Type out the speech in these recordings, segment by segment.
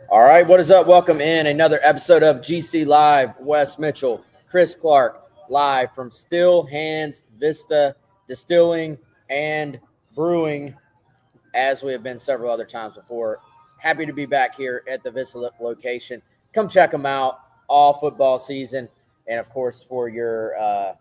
All right, what is up? Welcome in another episode of GC Live. Wes Mitchell, Chris Clark, live from Still Hands Vista Distilling and Brewing, as we have been several other times before. Happy to be back here at the Vista location. Come check them out all football season, and of course for your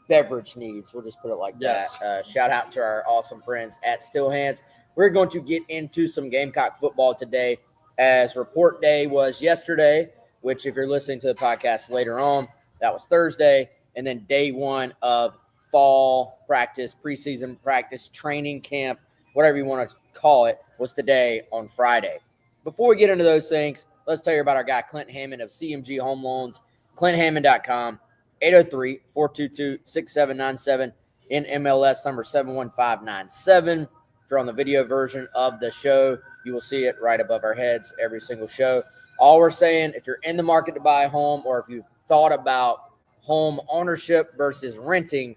beverage needs. We'll just put it like that. Shout out to our awesome friends at Still Hands. We're going to get into some Gamecock football today, as report day was yesterday, which if you're listening to the podcast later on, that was Thursday. And then day one of fall practice, preseason practice, training camp, whatever you want to call it, was today on Friday. Before we get into those things, let's tell you about our guy, Clint Hammond of CMG Home Loans, ClintHammond.com. 803-422-6797, NMLS number 71597. If you're on the video version of the show, you will see it right above our heads every single show. All we're saying, if you're in the market to buy a home, or if you've thought about home ownership versus renting,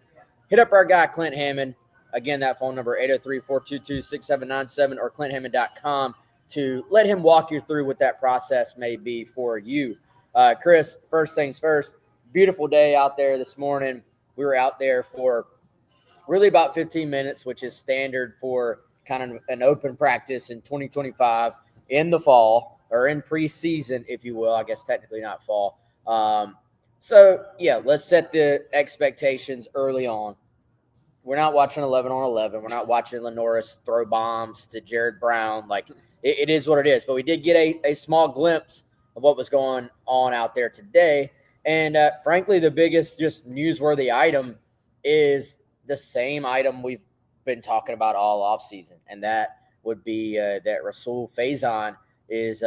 hit up our guy, Clint Hammond. Again, that phone number, 803-422-6797, or ClintHammond.com, to let him walk you through what that process may be for you. Chris, first things first, beautiful day out there this morning. We were out there for really about 15 minutes, which is standard for kind of an open practice in 2025 in the fall, or in preseason, if you will. I guess technically not fall. So, yeah, let's set the expectations early on. We're not watching 11 on 11. We're not watching Lenoris throw bombs to Jared Brown. Like, it is what it is. But we did get a small glimpse of what was going on out there today. And frankly, the biggest just newsworthy item is the same item we've been talking about all offseason, and that would be that Rasul Faison is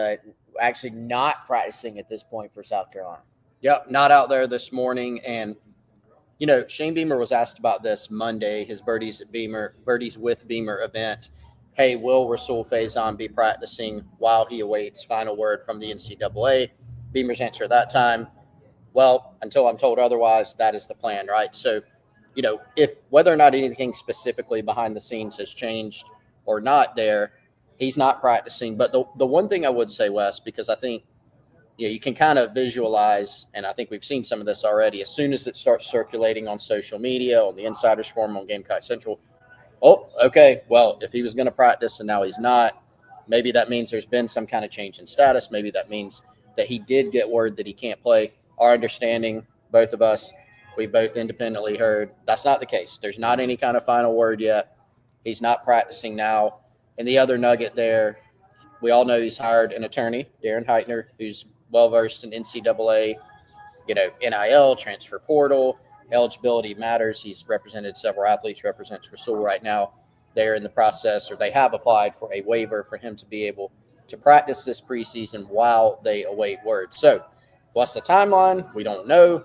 actually not practicing at this point for South Carolina. Yep, not out there this morning. And, you know, Shane Beamer was asked about this Monday, his Birdies with Beamer event. Hey, will Rasul Faison be practicing while he awaits final word from the NCAA? Beamer's answer at that time, well, until I'm told otherwise, that is the plan, right? So, you know, if whether or not anything specifically behind the scenes has changed or not there, he's not practicing. But the one thing I would say, Wes, because I think, you know, you can kind of visualize, and I think we've seen some of this already, as soon as it starts circulating on social media, on the Insiders Forum, on Gamecock Central, oh, okay, well, if he was going to practice and now he's not, maybe that means there's been some kind of change in status. Maybe that means that he did get word that he can't play. Our understanding, both of us, we both independently heard that's not the case. There's not any kind of final word yet. He's not practicing now. And the other nugget there, we all know he's hired an attorney, Darren Heitner, who's well-versed in NCAA, you know, NIL, transfer portal, eligibility matters. He's represented several athletes, represents Rasul right now. They're in the process, or they have applied for a waiver for him to be able to practice this preseason while they await word. So, what's the timeline? We don't know.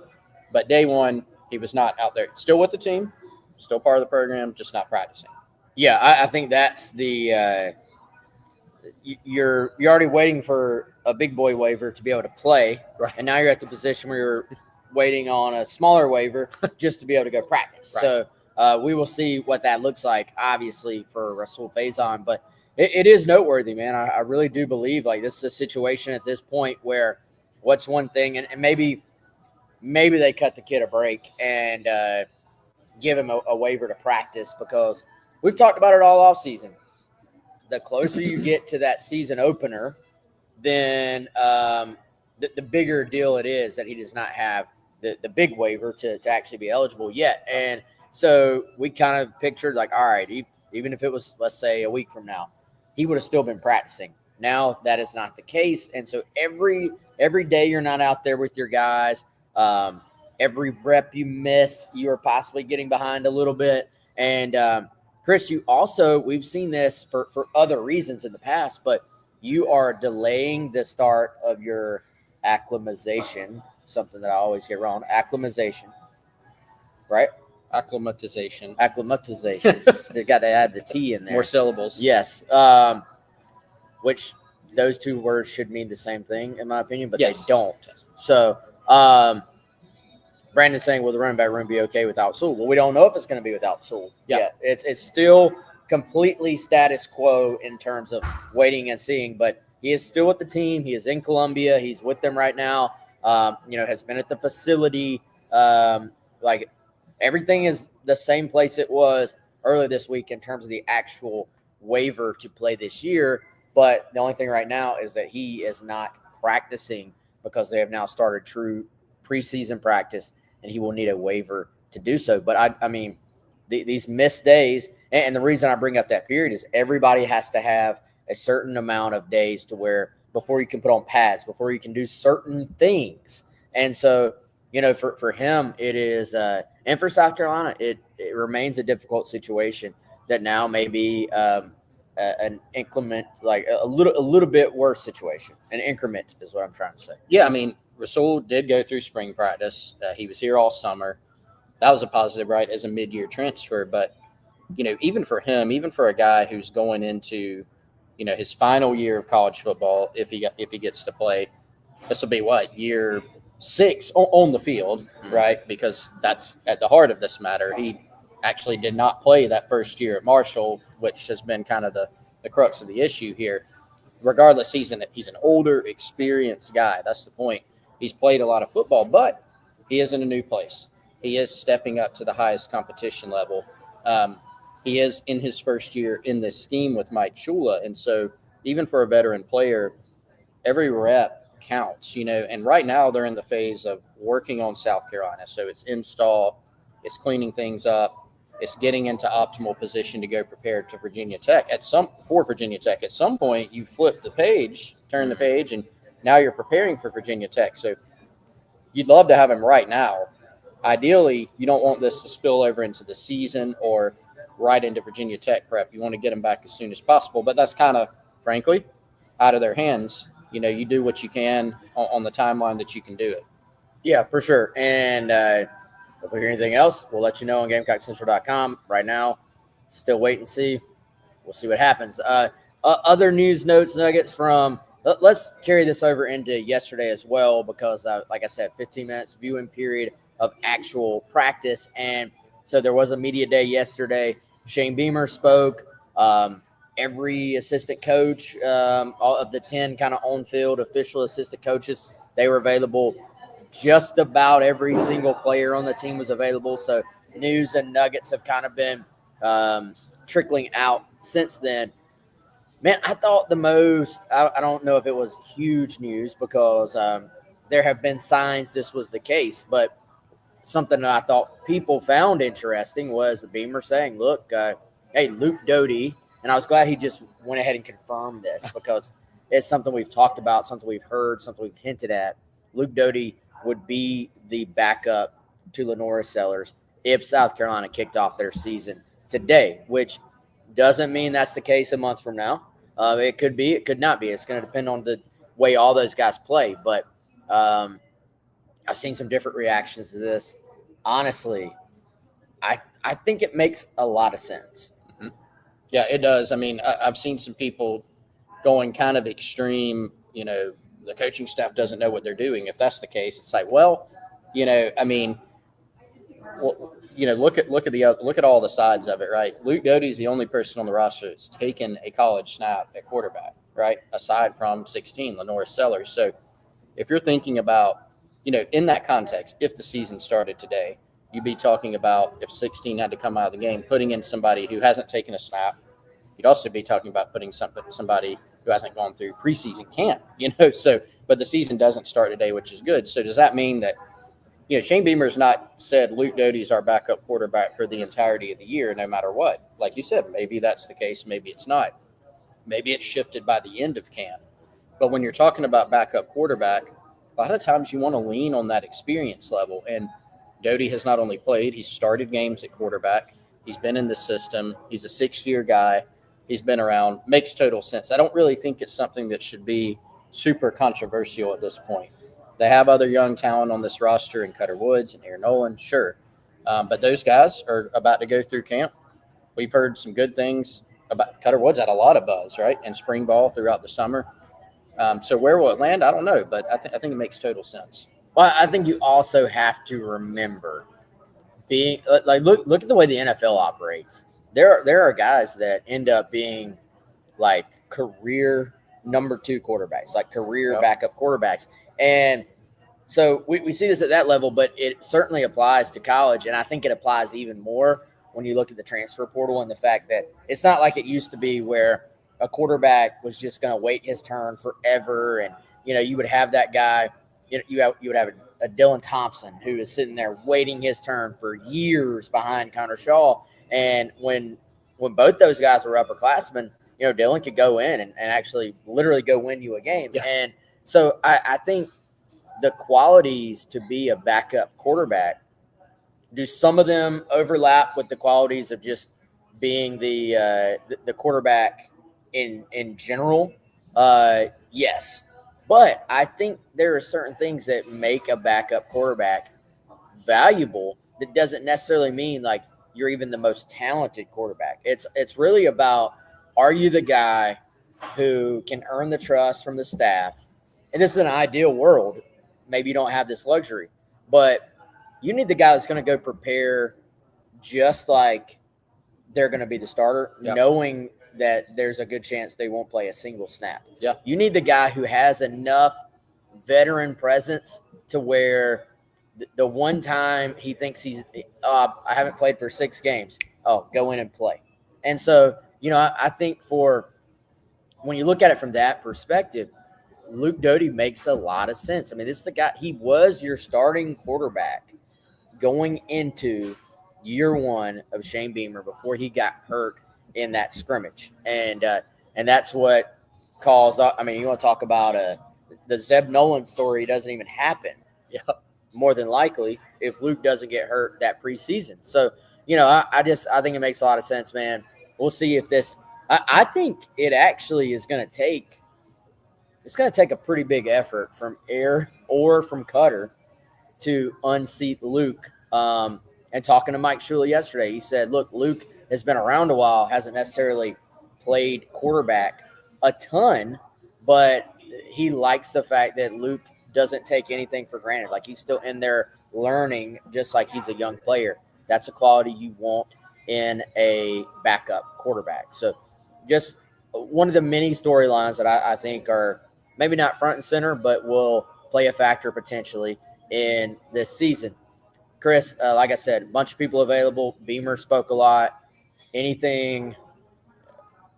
But day one, he was not out there. Still with the team, still part of the program, just not practicing. Yeah, I think that's the you're already waiting for a big boy waiver to be able to play, right? And now you're at the position where you're waiting on a smaller waiver just to be able to go practice. Right. So we will see what that looks like, obviously, for Rasul Faison. But it is noteworthy, man. I really do believe like this is a situation at this point where what's one thing, and maybe they cut the kid a break and give him a waiver to practice, because we've talked about it all offseason. The closer you get to that season opener, then the bigger deal it is that he does not have the big waiver to actually be eligible yet. And so we kind of pictured like, all right, even if it was, let's say, a week from now, he would have still been practicing. Now that is not the case. And so every day you're not out there with your guys, every rep you miss, you are possibly getting behind a little bit. And Chris, you also, we've seen this for other reasons in the past, but you are delaying the start of your acclimatization, something that I always get wrong, acclimatization, right? Acclimatization. They got to add the T in there. More syllables. Yes. Which those two words should mean the same thing, in my opinion, but yes, they don't. So Brandon's saying, will the running back room be okay without Sewell? Well, we don't know if it's going to be without Sewell. Yeah. Yet. It's still completely status quo in terms of waiting and seeing, but he is still with the team. He is in Columbia. He's with them right now. Has been at the facility. Like everything is the same place it was earlier this week in terms of the actual waiver to play this year. But the only thing right now is that he is not practicing because they have now started true preseason practice, and he will need a waiver to do so. But I mean, these missed days, and the reason I bring up that period is everybody has to have a certain amount of days to where before you can put on pads, before you can do certain things. And so, for him, it is, and for South Carolina, it remains a difficult situation that now may be an increment, like a little bit worse situation. An increment is what I'm trying to say. Yeah, I mean, Rasul did go through spring practice. He was here all summer. That was a positive, right, as a mid-year transfer. But, even for him, even for a guy who's going into, his final year of college football, if he gets to play, this will be year 6 on the field, right? Because that's at the heart of this matter. He actually did not play that first year at Marshall, which has been kind of the crux of the issue here. Regardless, he's an older, experienced guy. That's the point. He's played a lot of football, but he is in a new place. He is stepping up to the highest competition level. He is in his first year in this scheme with Mike Shula. And so even for a veteran player, every rep counts, and right now they're in the phase of working on South Carolina. So it's install, it's cleaning things up, it's getting into optimal position to go prepared to Virginia Tech. For Virginia Tech, at some point you flip the page, turn the page, and now you're preparing for Virginia Tech. So you'd love to have him right now. Ideally, you don't want this to spill over into the season or right into Virginia Tech prep. You want to get him back as soon as possible, but that's kind of, frankly, out of their hands. You do what you can on the timeline that you can do it. Yeah, for sure. And if we hear anything else, we'll let you know on GamecockCentral.com. Right now, still wait and see. We'll see what happens. Other news notes, nuggets from – let's carry this over into yesterday as well because, like I said, 15 minutes viewing period of actual practice. And so there was a media day yesterday. Shane Beamer spoke. Every assistant coach, all of the 10 kind of on-field official assistant coaches, they were available. Just about every single player on the team was available. So news and nuggets have kind of been trickling out since then. Man, I thought the most – I don't know if it was huge news because there have been signs this was the case, but something that I thought people found interesting was Beamer saying, look, hey, Luke Doty – and I was glad he just went ahead and confirmed this because it's something we've talked about, something we've heard, something we've hinted at. Luke Doty would be the backup to Lenora Sellers if South Carolina kicked off their season today, which doesn't mean that's the case a month from now. It could be, it could not be. It's going to depend on the way all those guys play. But I've seen some different reactions to this. Honestly, I think it makes a lot of sense. Yeah, it does. I mean, I've seen some people going kind of extreme, the coaching staff doesn't know what they're doing. If that's the case, it's like, well, I mean, look at all the sides of it, right? Luke Doty's the only person on the roster that's taken a college snap at quarterback, right? Aside from 16, Lenora Sellers. So if you're thinking about, in that context, if the season started today, you'd be talking about if 16 had to come out of the game, putting in somebody who hasn't taken a snap. You'd also be talking about putting somebody who hasn't gone through preseason camp, So, but the season doesn't start today, which is good. So does that mean that, Shane Beamer's not said Luke Doty's our backup quarterback for the entirety of the year, no matter what? Like you said, maybe that's the case, maybe it's not. Maybe it's shifted by the end of camp. But when you're talking about backup quarterback, a lot of times you want to lean on that experience level. And Doty has not only played, he's started games at quarterback. He's been in the system. He's a 6-year guy. He's been around. Makes total sense. I don't really think it's something that should be super controversial at this point. They have other young talent on this roster in Cutter Woods and Aaron Nolan, sure. But those guys are about to go through camp. We've heard some good things about Cutter Woods. Had a lot of buzz, right, in spring ball throughout the summer. So where will it land? I don't know, but I think it makes total sense. Well, I think you also have to remember look at the way the NFL operates. there are guys that end up being like career number 2 quarterbacks, like career backup quarterbacks. And so we see this at that level, but it certainly applies to college. And I think it applies even more when you look at the transfer portal and the fact that it's not like it used to be where a quarterback was just going to wait his turn forever. And, you would have that guy, you would have a Dylan Thompson who is sitting there waiting his turn for years behind Connor Shaw. And when both those guys were upperclassmen, Dylan could go in and actually literally go win you a game. Yeah. And so I think the qualities to be a backup quarterback, do some of them overlap with the qualities of just being the quarterback in general? Yes. But I think there are certain things that make a backup quarterback valuable that doesn't necessarily mean like you're even the most talented quarterback. It's really about, are you the guy who can earn the trust from the staff? And this is an ideal world. Maybe you don't have this luxury, but you need the guy that's going to go prepare just like they're going to be the starter, knowing that there's a good chance they won't play a single snap. Yeah. You need the guy who has enough veteran presence to where the one time he thinks I haven't played for 6 games. Oh, go in and play. And so, I think when you look at it from that perspective, Luke Doty makes a lot of sense. I mean, this is the guy, he was your starting quarterback going into year 1 of Shane Beamer before he got hurt in that scrimmage. And that's what caused, I mean, you want to talk about the Zeb Nolan story doesn't even happen. Yeah. More than likely if Luke doesn't get hurt that preseason. So, I think it makes a lot of sense, man. We'll see if this, I think it actually is going to take, it's going to take a pretty big effort from Air or from Cutter to unseat Luke. And talking to Mike Shula yesterday, he said, look, Luke has been around a while, hasn't necessarily played quarterback a ton, but he likes the fact that Luke doesn't take anything for granted. Like, he's still in there learning just like he's a young player. That's a quality you want in a backup quarterback. So just one of the many storylines that I think are maybe not front and center, but will play a factor potentially in this season. Chris, like I said, a bunch of people available. Beamer spoke a lot. Anything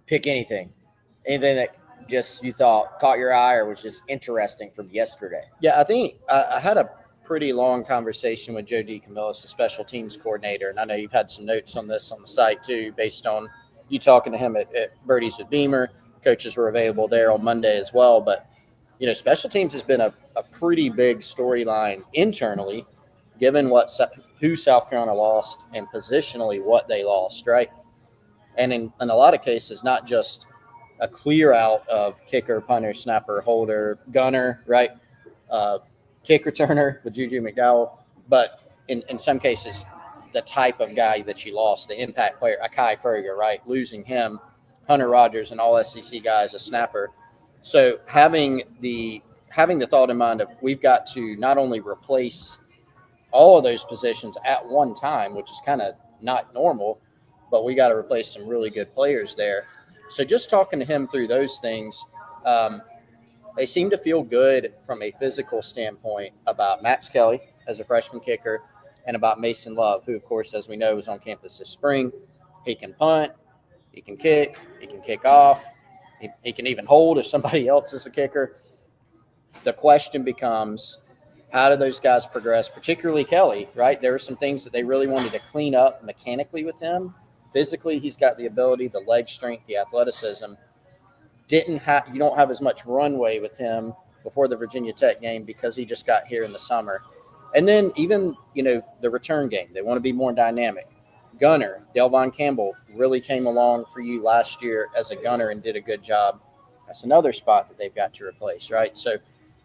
that just you thought caught your eye or was just interesting from yesterday? Yeah, I think I had a pretty long conversation with Joe DeCamillis, the special teams coordinator, and I know you've had some notes on this on the site too, based on you talking to him at Birdies with Beamer. Coaches were available there on Monday as well, but special teams has been a pretty big storyline internally, given who South Carolina lost and positionally what they lost, right? And in a lot of cases, not just a clear out of kicker, punter, snapper, holder, gunner, right? Kick returner with Juju McDowell. But in some cases, the type of guy that you lost, the impact player, Akai Kroger, right? Losing him, Hunter Rogers, and all SEC guys, a snapper. So having the thought in mind of we've got to not only replace all of those positions at one time, which is kind of not normal, but we got to replace some really good players there. So just talking to him through those things, they seem to feel good from a physical standpoint about Max Kelly as a freshman kicker and about Mason Love, who, of course, as we know, was on campus this spring. He can punt, he can kick off, he can even hold if somebody else is a kicker. The question becomes, how do those guys progress, particularly Kelly, right? There were some things that they really wanted to clean up mechanically with him. Physically, he's got the ability, the leg strength, the athleticism. You don't have as much runway with him before the Virginia Tech game because he just got here in the summer. And then even, the return game, they want to be more dynamic. Gunner, Delvon Campbell really came along for you last year as a gunner and did a good job. That's another spot that they've got to replace, right? So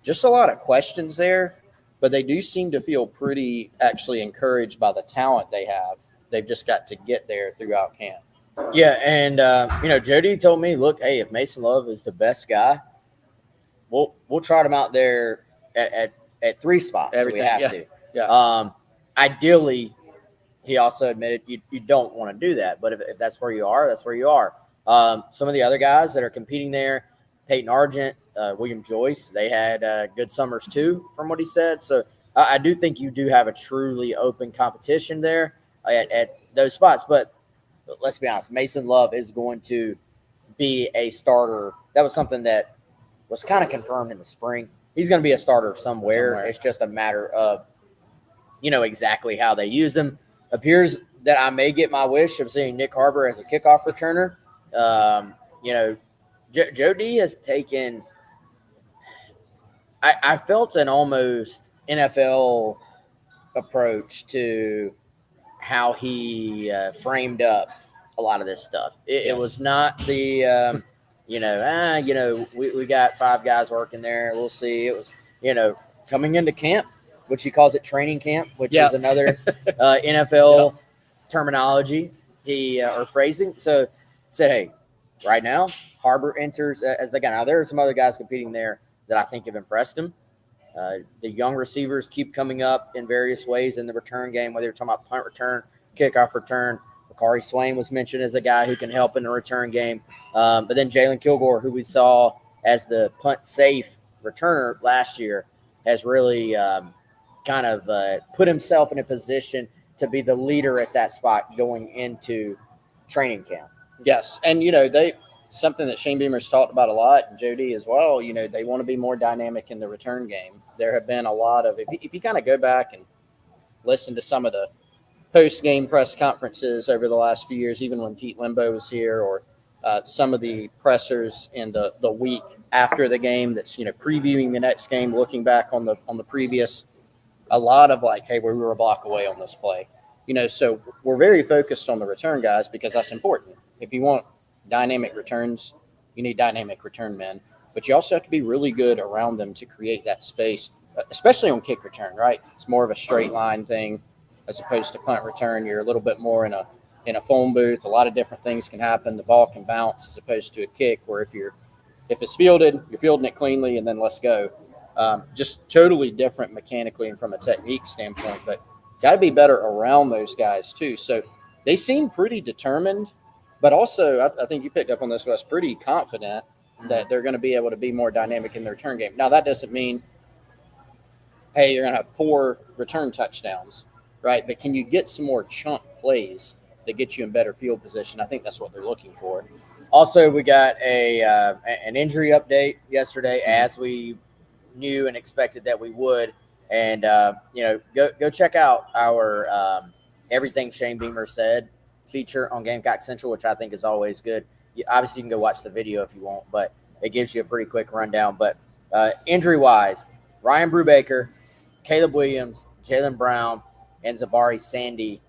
just a lot of questions there, but they do seem to feel pretty actually encouraged by the talent they have. They've just got to get there throughout camp. Yeah, and Jody told me, look, hey, if Mason Love is the best guy, we'll trot him out there at 3 spots. Everything, we have to. Yeah. Ideally, he also admitted you don't want to do that. But if that's where you are, that's where you are. Some of the other guys that are competing there, Peyton Argent, William Joyce, they had good summers too, from what he said. So I do think you do have a truly open competition there at those spots. But let's be honest, Mason Love is going to be a starter. That was something that was kind of confirmed in the spring. He's going to be a starter somewhere. It's just a matter of, exactly how they use him. Appears that I may get my wish of seeing Nick Harbor as a kickoff returner. Joe D has taken, I felt an almost NFL approach to how he framed up a lot of this stuff. It was not the, we got 5 guys working there. We'll see. It was, coming into camp, which he calls it training camp, which is another NFL terminology or phrasing. So said, hey, right now, Harbor enters as the guy. Now, there are some other guys competing there that I think have impressed him. The young receivers keep coming up in various ways in the return game, whether you're talking about punt return, kickoff return. Bakari Swain was mentioned as a guy who can help in the return game. But then Jalen Kilgore, who we saw as the punt safe returner last year, has really kind of put himself in a position to be the leader at that spot going into training camp. Yes, and something that Shane Beamer's talked about a lot, and Jody as well. They want to be more dynamic in the return game. There have been a lot of, if you kind of go back and listen to some of the post-game press conferences over the last few years, even when Pete Limbo was here, or some of the pressers in the week after the game that's previewing the next game, looking back on the previous, a lot of like, hey, we were a block away on this play. So we're very focused on the return guys because that's important. If you want dynamic returns, you need dynamic return men, but you also have to be really good around them to create that space, especially on kick return, right? It's more of a straight line thing as opposed to punt return. You're a little bit more in a phone booth. A lot of different things can happen. The ball can bounce as opposed to a kick where if it's fielded, you're fielding it cleanly and then let's go. Just totally different mechanically and from a technique standpoint, but got to be better around those guys too. So they seem pretty determined, but also I think you picked up on this, Wes, pretty confident that they're going to be able to be more dynamic in the return game. Now, that doesn't mean, hey, you're going to have 4 return touchdowns, right? But can you get some more chunk plays that get you in better field position? I think that's what they're looking for. Also, we got an injury update yesterday, as we knew and expected that we would. And, go check out our Everything Shane Beamer Said feature on Gamecock Central, which I think is always good. Obviously, you can go watch the video if you want, but it gives you a pretty quick rundown. But injury-wise, Ryan Brubaker, Caleb Williams, Jalen Brown, and Zabari Sandy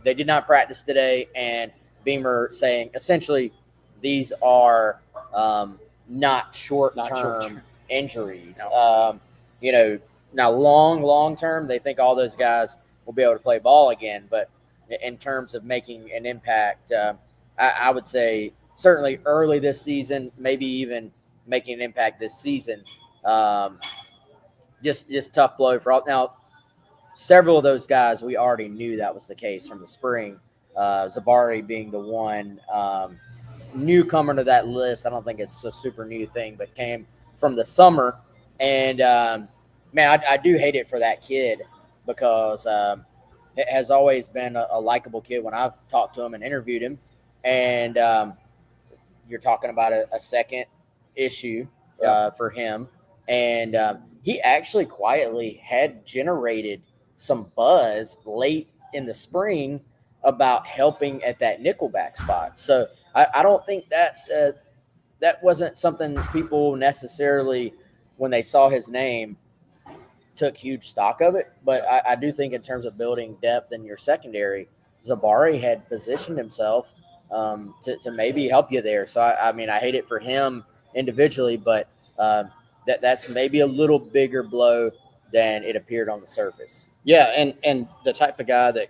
they did not practice today, and Beamer saying essentially these are not short-term injuries. No. Now long term, they think all those guys will be able to play ball again, but in terms of making an impact, I would say certainly early this season, maybe even making an impact this season. Just tough blow for all. Now, several of those guys, we already knew that was the case from the spring. Zabari being the one newcomer to that list. I don't think it's a super new thing, but came from the summer. And, man, I do hate it for that kid because it has always been a likable kid when I've talked to him and interviewed him. And you're talking about a second issue for him. And he actually quietly had generated some buzz late in the spring about helping at that nickelback spot. So I don't think that wasn't something people necessarily, when they saw his name, took huge stock of it. But I do think in terms of building depth in your secondary, Zabari had positioned himself to maybe help you there. So, I mean, I hate it for him individually, but that's maybe a little bigger blow than it appeared on the surface. Yeah, and the type of guy that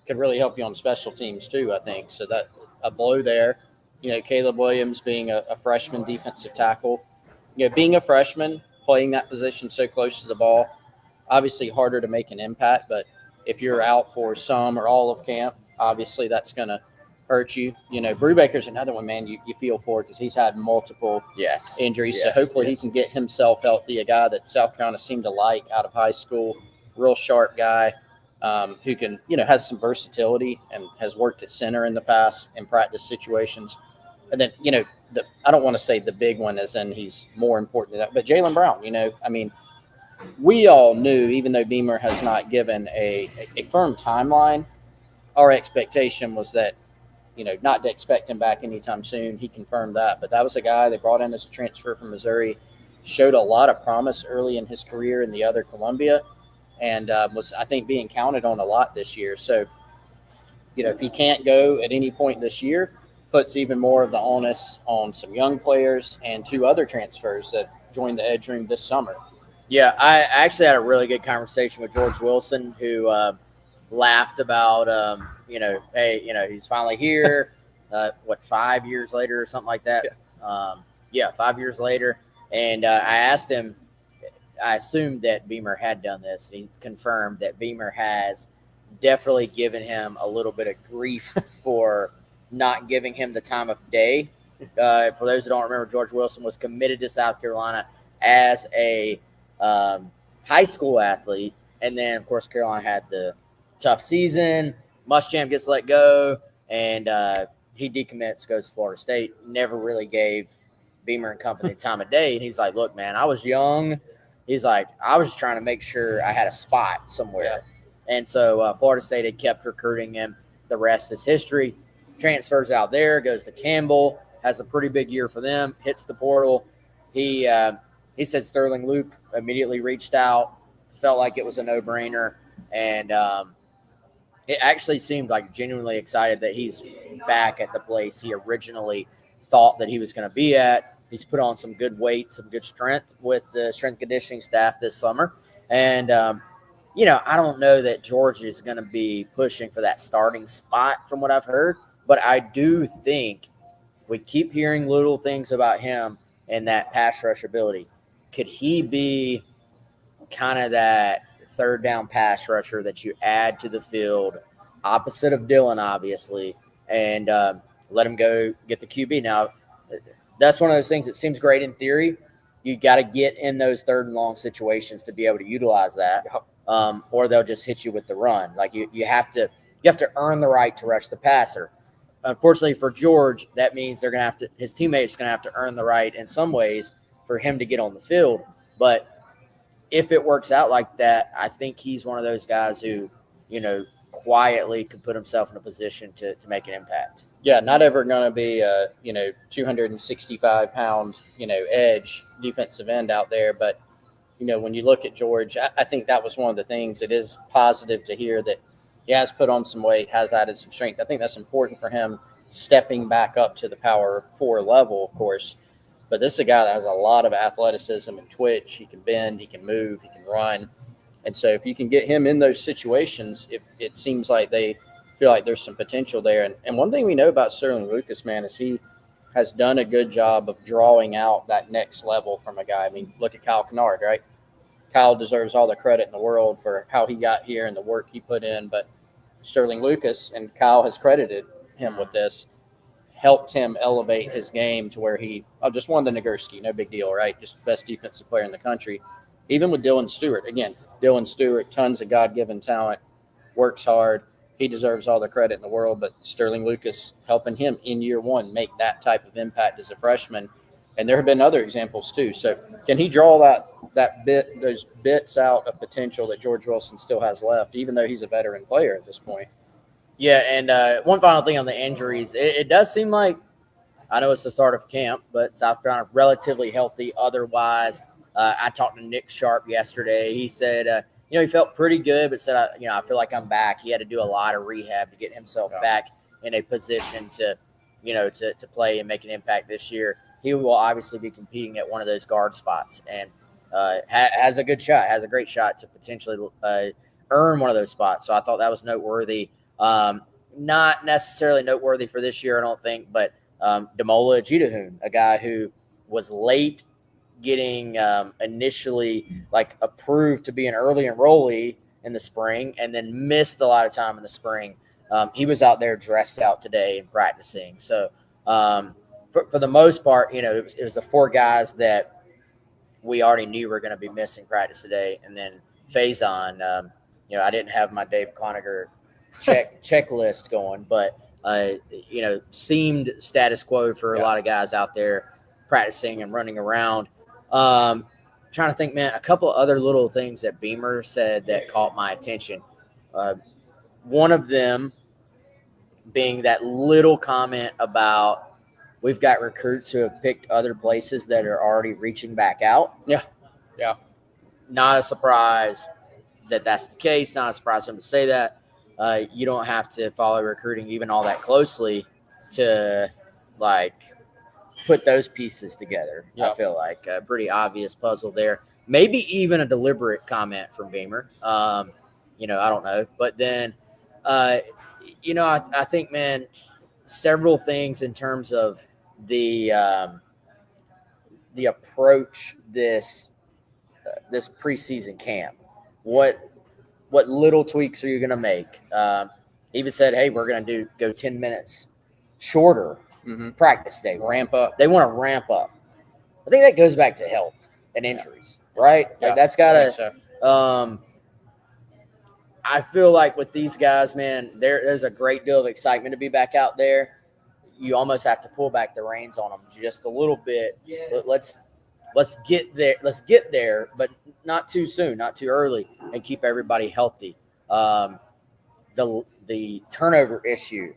could really help you on special teams too, I think. So that a blow there, Caleb Williams being a freshman defensive tackle, being a freshman, playing that position so close to the ball, obviously harder to make an impact, but if you're out for some or all of camp, obviously that's going to hurt you. Brubaker's another one, man, you feel for because he's had multiple injuries. So hopefully he can get himself healthy, a guy that South Carolina seemed to like out of high school, real sharp guy who can, has some versatility and has worked at center in the past in practice situations. And then, I don't want to say the big one as in he's more important than that, but Jaylen Brown, we all knew, even though Beamer has not given a firm timeline, our expectation was that, not to expect him back anytime soon. He confirmed that. But that was a guy they brought in as a transfer from Missouri, showed a lot of promise early in his career in the other Columbia, and was, I think, being counted on a lot this year. So, if he can't go at any point this year, puts even more of the onus on some young players and 2 other transfers that joined the Edge Room this summer. Yeah, I actually had a really good conversation with George Wilson, who laughed about, hey, he's finally here. 5 years later or something like that? Yeah, 5 years later. And I asked him, I assumed that Beamer had done this. And he confirmed that Beamer has definitely given him a little bit of grief for not giving him the time of day. For those who don't remember, George Wilson was committed to South Carolina as a high school athlete. And then, of course, Carolina had the tough season. Muschamp gets let go, and he decommits, goes to Florida State. Never really gave Beamer and company time of day. And he's like, look, man, I was young. He's like, I was just trying to make sure I had a spot somewhere. Yeah. And so Florida State had kept recruiting him. The rest is history. Transfers out there, goes to Campbell, has a pretty big year for them, hits the portal. He said Sterling Luke immediately reached out, felt like it was a no-brainer, and it actually seemed like genuinely excited that he's back at the place he originally thought that he was going to be at. He's put on some good weight, some good strength with the strength conditioning staff this summer. And, I don't know that George is going to be pushing for that starting spot from what I've heard, but I do think we keep hearing little things about him and that pass rush ability. Could he be kind of that third down pass rusher that you add to the field, opposite of Dylan, obviously, and let him go get the QB? Now, that's one of those things that seems great in theory. You got to get in those third and long situations to be able to utilize that, or they'll just hit you with the run. Like you have to earn the right to rush the passer. Unfortunately for George, that means his teammates are going to have to earn the right in some ways for him to get on the field. But if it works out like that, I think he's one of those guys who, quietly could put himself in a position to make an impact. Yeah, not ever going to be a, 265-pound, edge defensive end out there. But, when you look at George, I think that was one of the things that is positive to hear, that he has put on some weight, has added some strength. I think that's important for him stepping back up to the power 4 level, of course. But this is a guy that has a lot of athleticism and twitch. He can bend, he can move, he can run. And so if you can get him in those situations, it seems like they feel like there's some potential there. And one thing we know about Sterling Lucas, man, is he has done a good job of drawing out that next level from a guy. I mean, look at Kyle Kennard, right? Kyle deserves all the credit in the world for how he got here and the work he put in. But Sterling Lucas, and Kyle has credited him with this, helped him elevate his game to where he just won the Nagurski, no big deal, right? Just best defensive player in the country. Even with Dylan Stewart, again, Dylan Stewart, tons of God-given talent, works hard. He deserves all the credit in the world, but Sterling Lucas helping him in year 1 make that type of impact as a freshman. And there have been other examples too. So can he draw those bits out of potential that George Wilson still has left, even though he's a veteran player at this point? Yeah, and one final thing on the injuries. It does seem like, I know it's the start of camp, but South Carolina relatively healthy otherwise. I talked to Nick Sharp yesterday. He said, he felt pretty good, but said, I feel like I'm back. He had to do a lot of rehab to get himself back in a position to play and make an impact this year. He will obviously be competing at one of those guard spots and has a great shot to potentially earn one of those spots. So I thought that was noteworthy. Not necessarily noteworthy for this year, I don't think, but Damola Ajitahun, a guy who was late getting initially approved to be an early enrollee, in the spring and then missed a lot of time in the spring. He was out there dressed out today and practicing. So for the most part, it was the 4 guys that we already knew were going to be missing practice today. And then Faison, I didn't have my Dave Cloninger checklist going, but seemed status quo for a lot of guys out there practicing and running around. Trying to think, man, a couple other little things that Beamer said that caught my attention. One of them being that little comment about we've got recruits who have picked other places that are already reaching back out. Yeah. Not a surprise that that's the case. Not a surprise for him to say that. You don't have to follow recruiting even all that closely to put those pieces together. I feel like a pretty obvious puzzle there. Maybe even a deliberate comment from Beamer. I don't know. But then, I think, man, several things in terms of the approach this preseason camp. What little tweaks are you going to make? He even said, hey, we're going to go 10 minutes shorter practice day. Ramp up. They want to ramp up. I think that goes back to health and injuries, right? Yeah, That's got to so. I feel like with these guys, man, there's a great deal of excitement to be back out there. You almost have to pull back the reins on them just a little bit. Let's get there. Let's get there, but not too soon, not too early, and keep everybody healthy. The turnover issue,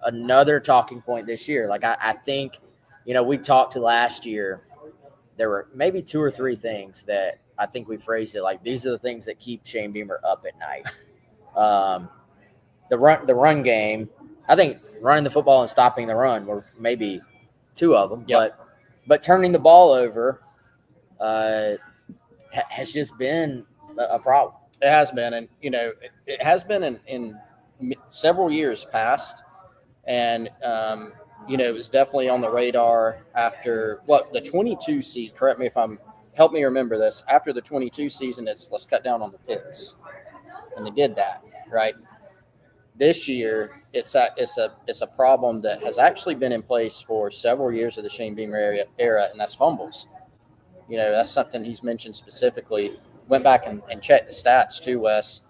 another talking point this year. I think, we talked to last year. There were maybe 2 or 3 things that I think we phrased it like these are the things that keep Shane Beamer up at night. The run game. I think running the football and stopping the run were maybe 2 of them, but turning the ball over has just been a problem. It has been, and it has been in several years past, and it was definitely on the radar after the 22 season. Correct me if help me remember this. After the 22 season, let's cut down on the picks, and they did that right. This year, it's a problem that has actually been in place for several years of the Shane Beamer era, and that's fumbles. That's something he's mentioned specifically. Went back and checked the stats too, Wes.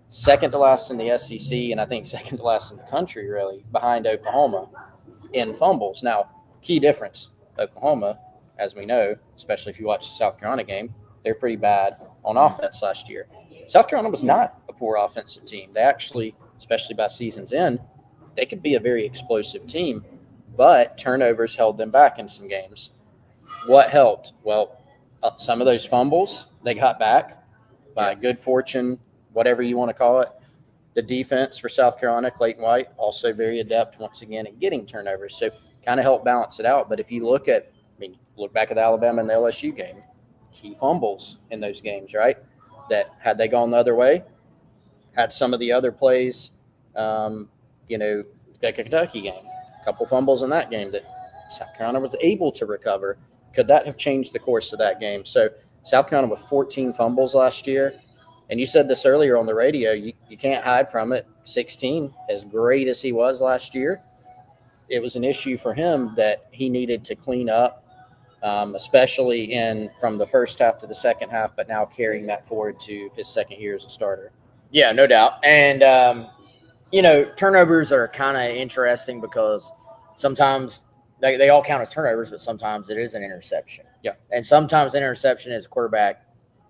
Second to last in the SEC, and I think second to last in the country, really, behind Oklahoma in fumbles. Now, key difference, Oklahoma, as we know, especially if you watch the South Carolina game, they're pretty bad on offense last year. South Carolina was not a poor offensive team. They actually, especially by season's end, they could be a very explosive team, but turnovers held them back in some games. What helped? Well, some of those fumbles they got back by good fortune, whatever you want to call it. The defense for South Carolina, Clayton White, also very adept once again at getting turnovers. So kind of helped balance it out. But if you look back at the Alabama and the LSU game, key fumbles in those games, right? That had they gone the other way, had some of the other plays, the Kentucky game, a couple fumbles in that game that South Carolina was able to recover. Could that have changed the course of that game? So South Carolina with 14 fumbles last year. And you said this earlier on the radio, you can't hide from it. 16, as great as he was last year, it was an issue for him that he needed to clean up, especially from the first half to the second half, but now carrying that forward to his second year as a starter. Yeah, no doubt. And, turnovers are kind of interesting because sometimes they all count as turnovers, but sometimes it is an interception. Yeah. And sometimes an interception is quarterback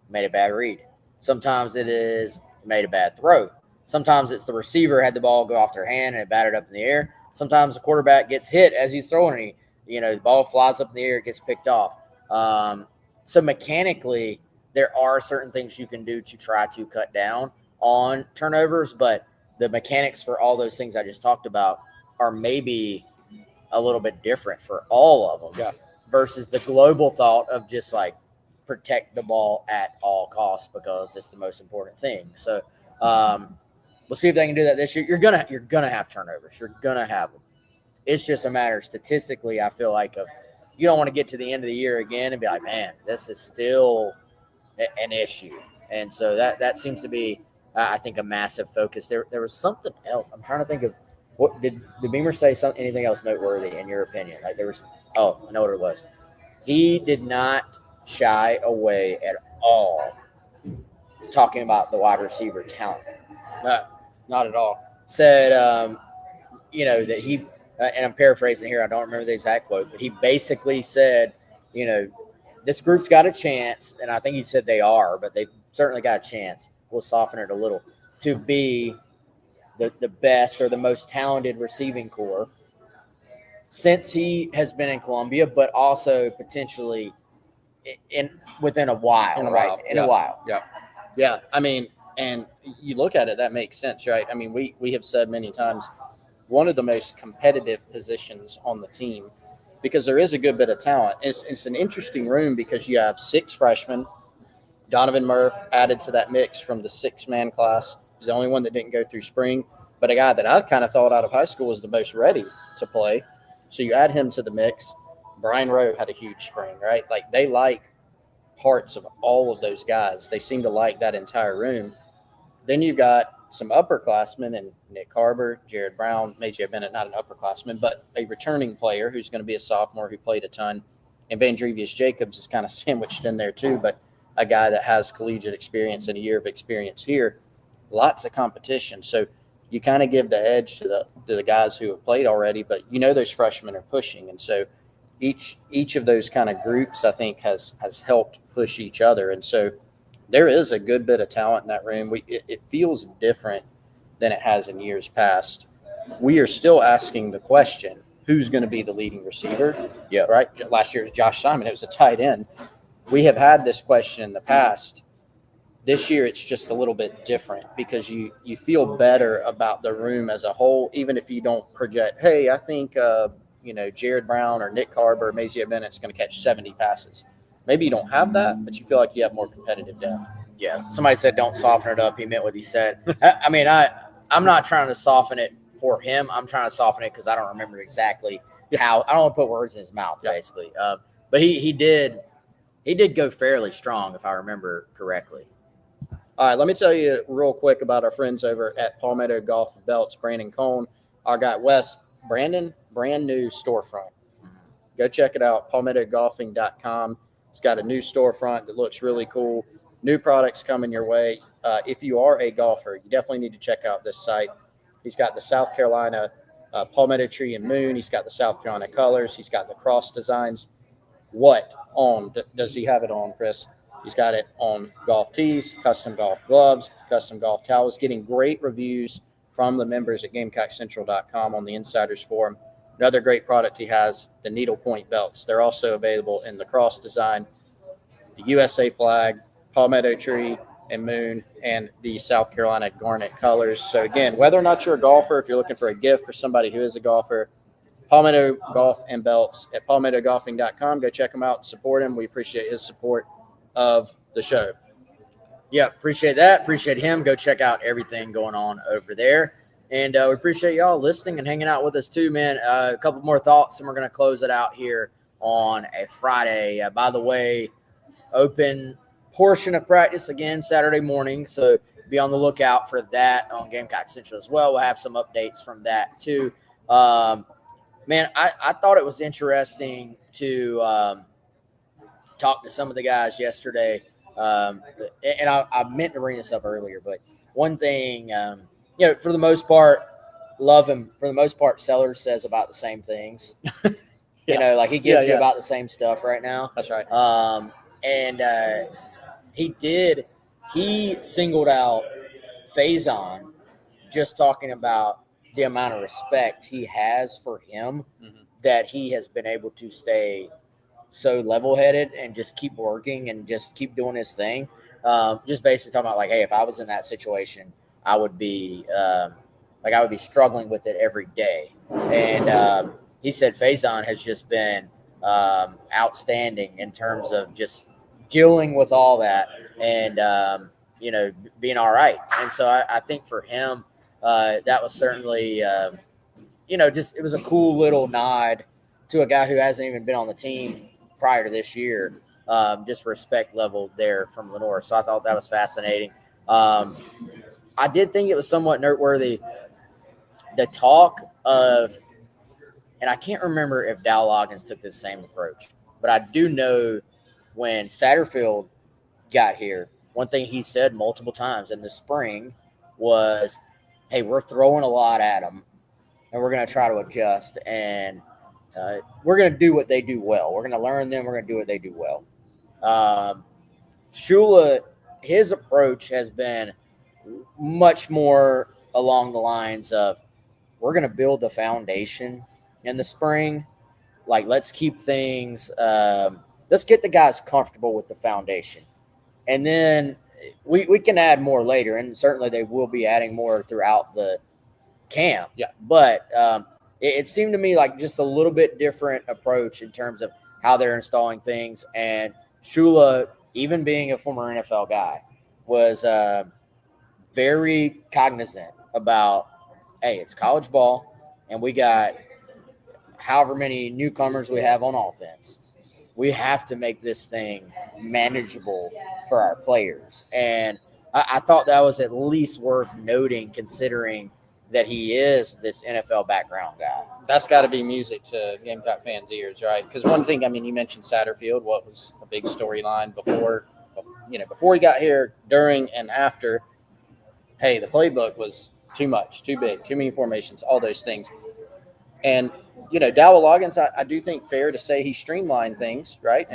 made a bad read. Sometimes it is made a bad throw. Sometimes it's the receiver had the ball go off their hand and it batted up in the air. Sometimes the quarterback gets hit as he's throwing it. The ball flies up in the air, it gets picked off. So mechanically, there are certain things you can do to try to cut down on turnovers, but the mechanics for all those things I just talked about are maybe a little bit different for all of them versus the global thought of just protect the ball at all costs because it's the most important thing. So we'll see if they can do that this year. You're gonna have turnovers. You're gonna have them. It's just a matter statistically. I feel like you don't want to get to the end of the year again and be like, man, this is still an issue. And so that seems to be, I think, a massive focus. There was something else. I'm trying to think of what did Beamer say anything else noteworthy in your opinion? Like there was, oh, I know what it was. He did not shy away at all talking about the wide receiver talent. No, not at all. Said, that he, and I'm paraphrasing here, I don't remember the exact quote, but he basically said, this group's got a chance, and I think he said they are, but they've certainly got a chance. We'll soften it a little to be the best or the most talented receiving corps since he has been in Columbia, but also potentially within a while, In a while. Yeah. I mean, and you look at it, that makes sense, right? I mean, we have said many times, one of the most competitive positions on the team because there is a good bit of talent. It's an interesting room because you have 6 freshmen. Donovan Murph added to that mix from the 6-man class. He's the only one that didn't go through spring, but a guy that I kind of thought out of high school was the most ready to play. So you add him to the mix. Brian Rowe had a huge spring, right? Like they like parts of all of those guys. They seem to like that entire room. Then you've got some upperclassmen and Nick Carver, Jared Brown, Major Bennett, not an upperclassman, but a returning player who's going to be a sophomore who played a ton. And Vandrevius Jacobs is kind of sandwiched in there too, but a guy that has collegiate experience and a year of experience here. Lots of competition. So you kind of give the edge to the guys who have played already, but those freshmen are pushing. And so each of those kind of groups, I think, has helped push each other. And so there is a good bit of talent in that room. It feels different than it has in years past. We are still asking the question, who's going to be the leading receiver? Yeah. Right. Last year it was Josh Simon. It was a tight end. We have had this question in the past. This year it's just a little bit different because you feel better about the room as a whole, even if you don't project, hey, I think Jared Brown or Nick Carver or Mazia Bennett's going to catch 70 passes. Maybe you don't have that, but you feel like you have more competitive depth. Yeah. Somebody said don't soften it up. He meant what he said. I mean, I'm not trying to soften it for him. I'm trying to soften it because I don't remember exactly how. I don't want to put words in his mouth, basically. But he did go fairly strong, if I remember correctly. All right, let me tell you real quick about our friends over at Palmetto Golf Belts, Brandon Cohn. Our guy Wes, brand new storefront. Go check it out, palmettogolfing.com. It's got a new storefront that looks really cool. New products coming your way. If you are a golfer, you definitely need to check out this site. He's got the South Carolina palmetto tree and moon. He's got the South Carolina colors. He's got the cross designs. What on does he have it on, Chris? He's got it on golf tees, custom golf gloves, custom golf towels, getting great reviews from the members at GamecockCentral.com on the Insiders Forum. Another great product he has, the needlepoint belts. They're also available in the cross design, the USA flag, palmetto tree and moon, and the South Carolina garnet colors. So, again, whether or not you're a golfer, if you're looking for a gift for somebody who is a golfer, Palmetto Golf and Belts at palmettogolfing.com. Go check him out and support him. We appreciate his support of the show. Yeah, appreciate that. Appreciate him. Go check out everything going on over there. And we appreciate y'all listening and hanging out with us too, man. A couple more thoughts, and we're going to close it out here on a Friday. By the way, open portion of practice again Saturday morning, so be on the lookout for that on Gamecock Central as well. We'll have some updates from that too. Man, I thought it was interesting to talk to some of the guys yesterday. And I meant to bring this up earlier, but one thing, for the most part, love him. For the most part, Sellers says about the same things. Like he gives you about the same stuff right now. That's right. And he singled out Faison, just talking about the amount of respect he has for him, that he has been able to stay so level-headed and just keep working and just keep doing his thing. Just basically talking about like, hey, if I was in that situation, I would be struggling with it every day. And he said Faison has just been outstanding in terms of just dealing with all that and being all right. And so I think for him, that was certainly it was a cool little nod to a guy who hasn't even been on the team prior to this year, just respect level there from Lenore. So I thought that was fascinating. I did think it was somewhat noteworthy, the talk of, and I can't remember if Dow Loggins took the same approach, but I do know when Satterfield got here, one thing he said multiple times in the spring was, hey, we're throwing a lot at them, and we're going to try to adjust, and we're going to do what they do well. We're going to learn them. We're going to do what they do well. Shula, his approach has been much more along the lines of, we're going to build the foundation in the spring. Like, let's keep things, let's get the guys comfortable with the foundation. And then we can add more later, and certainly they will be adding more throughout the camp. Yeah. But it seemed to me like just a little bit different approach in terms of how they're installing things. And Shula, even being a former NFL guy, was very cognizant about, hey, it's college ball, and we got however many newcomers we have on offense. We have to make this thing manageable for our players. And I thought that was at least worth noting, considering that he is this NFL background guy. That's got to be music to Gamecock fans' ears, right? Because one thing, I mean, you mentioned Satterfield, what was a big storyline before he got here, during, and after. Hey, the playbook was too much, too big, too many formations, all those things. And Dow Loggins, I do think fair to say he streamlined things, right?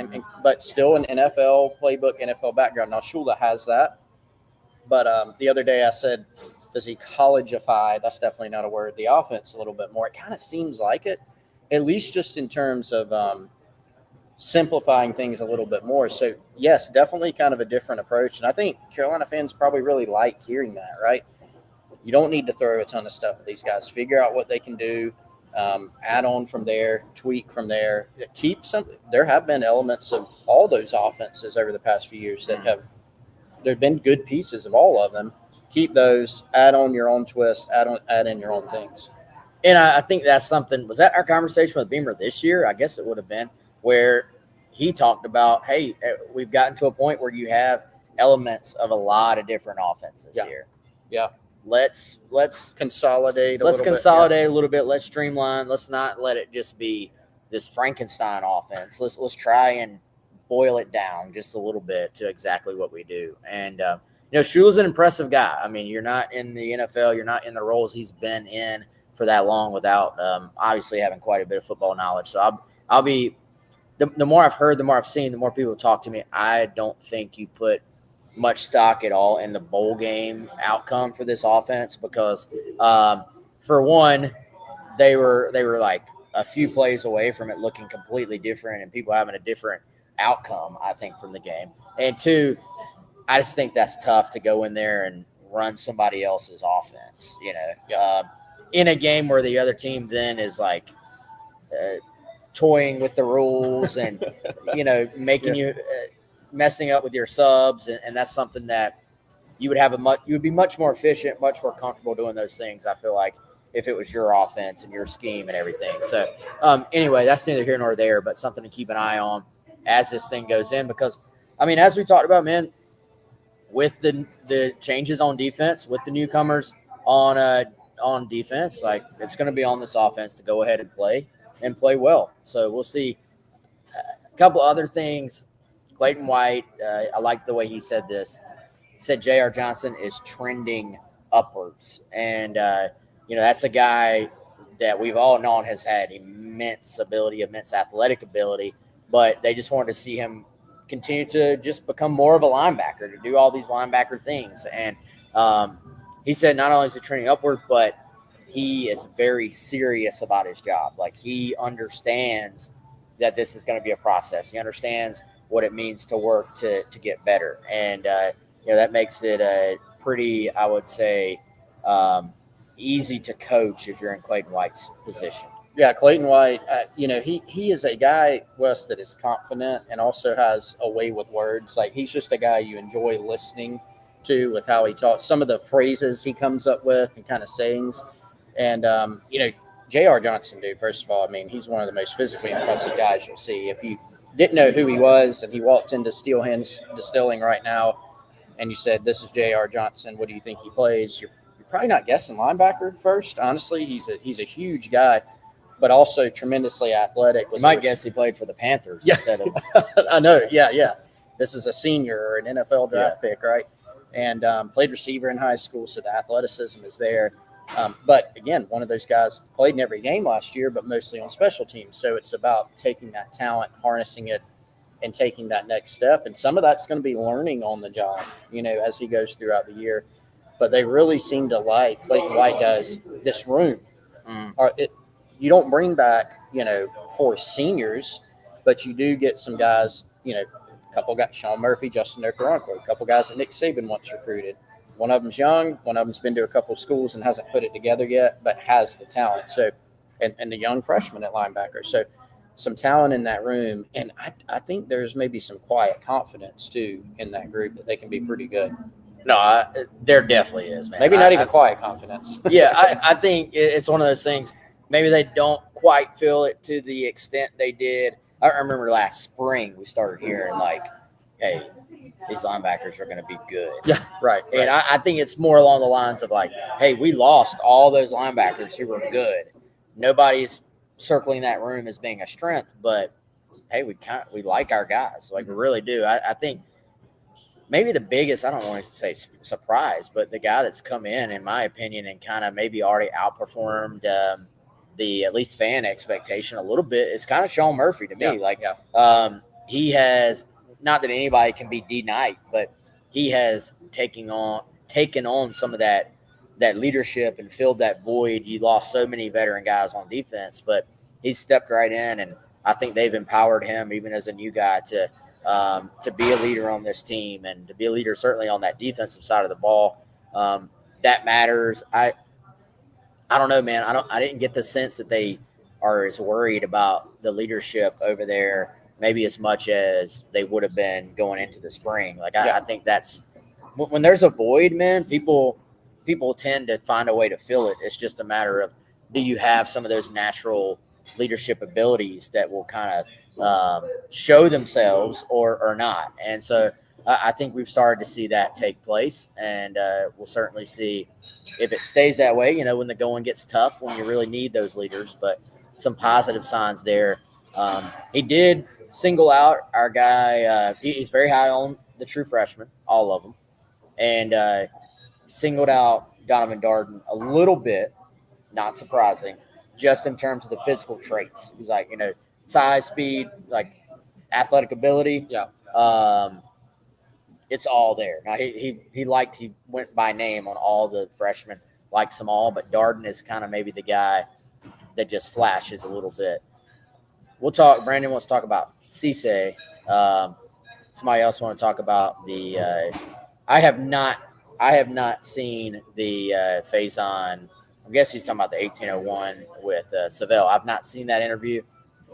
But still an NFL playbook, NFL background. Now, Shula has that. But the other day I said, does he collegeify? That's definitely not a word. The offense a little bit more. It kind of seems like it, at least just in terms of simplifying things a little bit more. So, yes, definitely kind of a different approach. And I think Carolina fans probably really like hearing that, right? You don't need to throw a ton of stuff at these guys. Figure out what they can do. Add on from there, tweak from there. There have been elements of all those offenses over the past few years that there have been good pieces of all of them. Keep those, add on your own twist, add in your own things. And I think that's something, was that our conversation with Beamer this year? I guess it would have been, where he talked about, hey, we've gotten to a point where you have elements of a lot of different offenses here. Yeah. Let's consolidate a little bit. Let's streamline. Let's not let it just be this Frankenstein offense. Let's try and boil it down just a little bit to exactly what we do. And Shula's an impressive guy. I mean, you're not in the NFL, you're not in the roles he's been in for that long without obviously having quite a bit of football knowledge. So I'll be the more I've heard, the more I've seen, the more people talk to me. I don't think you put much stock at all in the bowl game outcome for this offense, because for one, they were like a few plays away from it looking completely different and people having a different outcome, I think, from the game. And two, I just think that's tough to go in there and run somebody else's offense, in a game where the other team then is like toying with the rules and, making you messing up with your subs. And that's something that you would be much more efficient, much more comfortable doing those things, I feel like, if it was your offense and your scheme and everything. So anyway, that's neither here nor there, but something to keep an eye on as this thing goes in, because, I mean, as we talked about, man, with the changes on defense, with the newcomers on defense, like, it's going to be on this offense to go ahead and play well. So we'll see. A couple other things. Clayton White, I like the way he said this. He said J.R. Johnson is trending upwards. And, that's a guy that we've all known has had immense ability, immense athletic ability, but they just wanted to see him continue to just become more of a linebacker, to do all these linebacker things. And he said not only is he trending upward, but he is very serious about his job. Like, he understands that this is going to be a process. He understands what it means to work to get better. And, that makes it a pretty, I would say, easy to coach if you're in Clayton White's position. Yeah, Clayton White, he is a guy, Wes, that is confident and also has a way with words. Like, he's just a guy you enjoy listening to with how he talks, some of the phrases he comes up with and kind of sayings. And, J.R. Johnson, dude, first of all, I mean, he's one of the most physically impressive guys you'll see. If you didn't know who he was, and he walked into Steel Hands Distilling right now, and you said, "This is J.R. Johnson. What do you think he plays?" You're probably not guessing linebacker first. Honestly, he's a huge guy, but also tremendously athletic. You might guess he played for the Panthers instead of. I know. Yeah. This is a senior or an NFL draft pick, right? And played receiver in high school, so the athleticism is there. But again, one of those guys played in every game last year, but mostly on special teams. So it's about taking that talent, harnessing it, and taking that next step. And some of that's going to be learning on the job, as he goes throughout the year. But they really seem to like, Clayton White does, this room. You don't bring back, 4 seniors, but you do get some guys, a couple guys, Sean Murphy, Justin Okoronkwo, a couple guys that Nick Saban once recruited. One of them's young, one of them's been to a couple of schools and hasn't put it together yet, but has the talent. So, and the young freshman at linebacker. So, some talent in that room, and I think there's maybe some quiet confidence too in that group that they can be pretty good. No, there definitely is, man. Maybe not even quiet confidence. Yeah, I think it's one of those things. Maybe they don't quite feel it to the extent they did. I remember last spring we started hearing like, "Hey, these linebackers are going to be good." Yeah, right. And I think it's more along the lines of like, "Hey, we lost all those linebackers who were good. Nobody's circling that room as being a strength, but hey, we like our guys, like we really do." I think maybe the biggest, I don't want to say surprise, but the guy that's come in my opinion, and kind of maybe already outperformed the at least fan expectation a little bit is kind of Sean Murphy to me. He has, not that anybody can be denied, but he has taken on some of that leadership and filled that void. You lost so many veteran guys on defense, but he's stepped right in, and I think they've empowered him even as a new guy to be a leader on this team and to be a leader certainly on that defensive side of the ball. That matters. I don't know, man. I didn't get the sense that they are as worried about the leadership over there, maybe as much as they would have been going into the spring. I think that's when there's a void, man. People tend to find a way to fill it. It's just a matter of, do you have some of those natural leadership abilities that will kind of show themselves or not? And so I think we've started to see that take place, and we'll certainly see if it stays that way, when the going gets tough, when you really need those leaders. But some positive signs there. He did single out our guy. He's very high on the true freshmen, all of them, and singled out Donovan Darden a little bit, not surprising, just in terms of the physical traits. He's like, size, speed, like athletic ability. Yeah. It's all there. Now he went by name on all the freshmen, likes them all, but Darden is kind of maybe the guy that just flashes a little bit. Brandon wants to talk about Cisse. Somebody else want to talk about the I have not seen the Faison. I guess he's talking about the 1801 with Savell. I've not seen that interview,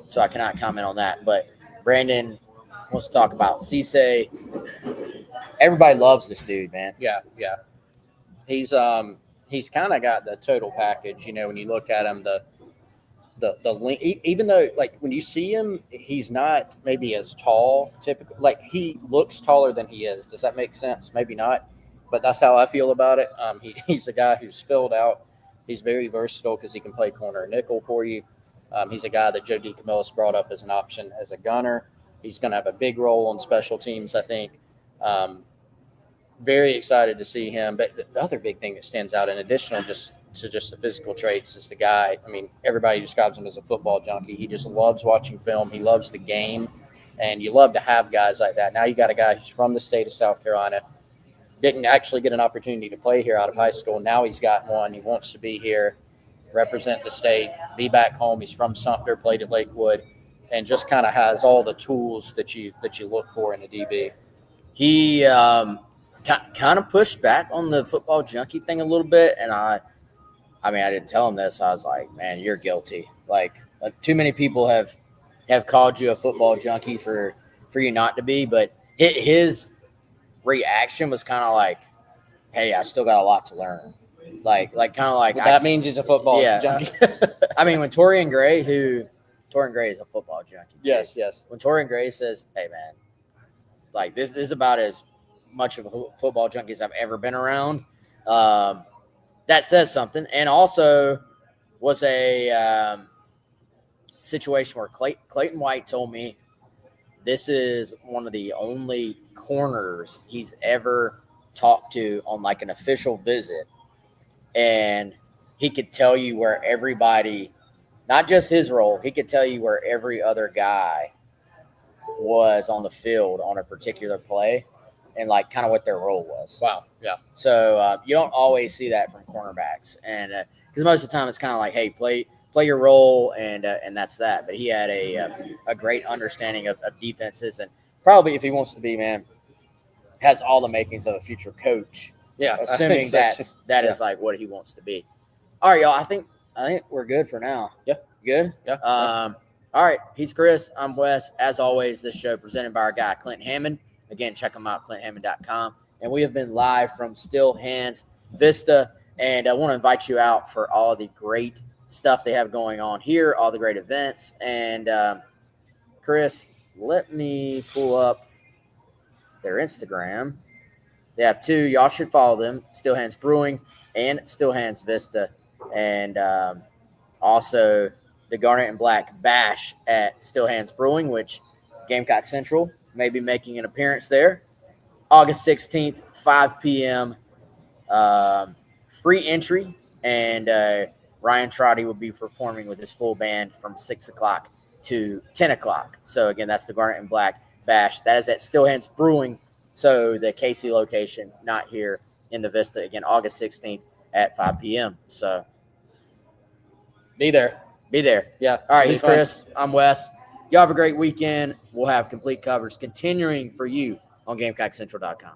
so I cannot comment on that. But Brandon wants to talk about Cisse. Everybody loves this dude, man. Yeah. He's kind of got the total package. When you look at him, the length, even though like when you see him, he's not maybe as tall. Typically, like he looks taller than he is. Does that make sense? Maybe not, but that's how I feel about it. He's a guy who's filled out. He's very versatile because he can play corner and nickel for you. He's a guy that Joe DeCamillis brought up as an option as a gunner. He's going to have a big role on special teams, I think. Very excited to see him. But the other big thing that stands out, in addition to just the physical traits, is the guy. I mean, everybody describes him as a football junkie. He just loves watching film. He loves the game. And you love to have guys like that. Now you got a guy who's from the state of South Carolina, didn't actually get an opportunity to play here out of high school. Now he's got one. He wants to be here, represent the state, be back home. He's from Sumter, played at Lakewood, and just kind of has all the tools that you look for in a DB. He kind of pushed back on the football junkie thing a little bit, and I mean, I didn't tell him this. I was like, man, you're guilty. Like too many people have called you a football junkie for you not to be, but his reaction was kind of like, hey, I still got a lot to learn. Like kind of like that means he's a football junkie. I mean, when Torian Gray, who Torian Gray is a football junkie. Yes, yes. When Torian Gray says, "Hey man, like this is about as much of a football junkie as I've ever been around," that says something. And also was a situation where Clayton White told me this is one of the only corners he's ever talked to on like an official visit, and he could tell you where everybody, not just his role, he could tell you where every other guy was on the field on a particular play and like kind of what their role was. Wow. Yeah. So you don't always see that from cornerbacks, and because most of the time it's kind of like, hey, play your role, and that's that. But he had a great understanding of defenses, and probably if he wants to be, man, has all the makings of a future coach. Yeah. Assuming that is like what he wants to be. All right, y'all. I think we're good for now. Yeah. Good? Yeah. All right. He's Chris. I'm Wes. As always, this show presented by our guy, Clint Hammond. Again, check him out, ClintHammond.com. And we have been live from Still Hands Vista. And I want to invite you out for all the great stuff they have going on here, all the great events. And, Chris, let me pull up their Instagram. They have two. Y'all should follow them, Still Hands Brewing and Still Hands Vista. And also the Garnet and Black Bash at Still Hands Brewing, which Gamecock Central may be making an appearance there. August 16th, 5 p.m. Free entry, and Ryan Trotty will be performing with his full band from 6 o'clock to 10 o'clock. So, again, that's the Garnet and Black Bash. That is at Still Hands Brewing, so the KC location, not here in the Vista. Again, August 16th at 5 p.m. So, Be there. Yeah. All right, he's Chris. I'm Wes. Y'all have a great weekend. We'll have complete coverage continuing for you on GamecockCentral.com.